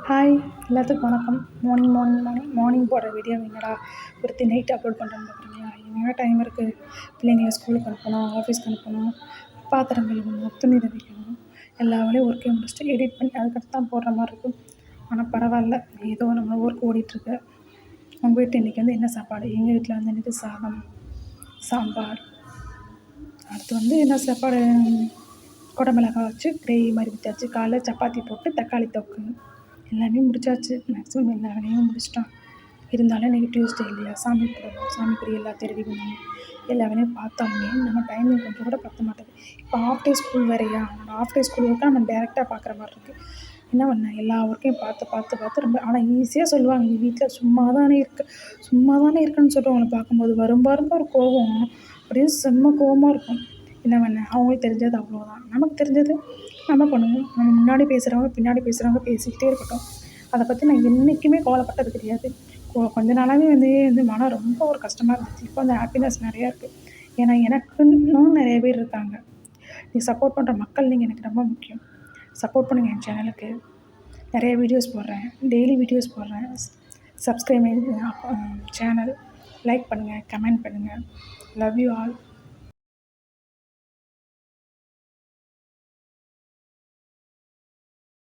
Hi எல்லாத்துக்கும் வணக்கம். Morning போடுற வீடியோ என்னடா ஒருத்தி நைட் அப்லோட் பண்ணுறேன்னு பார்க்குறீங்களா? என்னடா டைம் இருக்குது, பிள்ளைங்களை ஸ்கூலுக்கு அனுப்பணும், ஆஃபீஸ்க்கு அனுப்பணும், பாத்திரம் கழுவணும், துணி துவைக்கணும், எல்லா வேலையும் ஒர்க்கே முடிச்சுட்டு எடிட் பண்ணி அதுக்கடுத்து தான் போடுற மாதிரி இருக்கும். ஆனால் பரவாயில்ல, ஏதோ நம்ம ஒர்க் ஓடிட்டுருக்கு. உங்கள் வீட்டில் இன்றைக்கி என்ன சாப்பாடு? எங்கள் வீட்டில் இன்றைக்கி சாதம், சாம்பார், அடுத்து என்ன சாப்பாடு, குடமிளகாய் வச்சு கிரேவி மாதிரி வச்சாச்சு. காலைல சப்பாத்தி போட்டு தக்காளி தொக்கு எல்லாமே முடிச்சாச்சு. மேக்ஸிமம் எல்லா வேலையும் முடிச்சிட்டோம். இருந்தாலும் இன்றைக்கி டியூஸ்டே இல்லையா, சாமி கும்பிடணும், சாமிக்குரிய எல்லாத்தையும் ரெடி பண்ணணும். எல்லா வேலையும் பார்த்தாலுமே நம்ம டைமிங் கொஞ்சம் கூட பற்ற மாட்டேது. இப்போ ஆஃப் டே ஸ்கூல் வேறையா, ஆஃப் டே ஸ்கூல் ஒர்க்காக நம்ம டேரெக்டாக பார்க்குற மாதிரி இருக்குது. என்ன பண்ணேன், எல்லா ஒர்க்கையும் பார்த்து ரொம்ப ஆனால் ஈஸியாக சொல்லுவாங்க, நீ வீட்டில் சும்மா தானே இருக்குன்னு சொல்கிறவங்கள பார்க்கும்போது வரும் பாருங்க ஒரு கோபம், அப்படியே செம்ம கோபமாக இருக்கும். என்ன பண்ணேன், அவங்களுக்கு தெரிஞ்சது அவ்வளோதான், நமக்கு தெரிஞ்சது நம்ம பண்ணுவோம். நம்ம முன்னாடி பேசுகிறவங்க பின்னாடி பேசுகிறவங்க பேசிக்கிட்டே இருக்கட்டும். அதை பற்றி நான் என்றைக்குமே கவலைப்பட்டது கிடையாது. கொஞ்ச நாளாகவே மனம் ரொம்ப ஒரு கஷ்டமாக இருந்துச்சு. இப்போ அந்த ஹாப்பினஸ் நிறையா இருக்குது. ஏன்னா எனக்குன்னு நிறைய பேர் இருக்காங்க. நீ சப்போர்ட் பண்ணுற மக்கள் நீங்கள் எனக்கு ரொம்ப முக்கியம். சப்போர்ட் பண்ணுங்கள். என் சேனலுக்கு நிறைய வீடியோஸ் போடுறேன், டெய்லி வீடியோஸ் போடுறேன். சப்ஸ்கிரைப் சேனல், லைக் பண்ணுங்கள், கமெண்ட் பண்ணுங்கள். Love you all.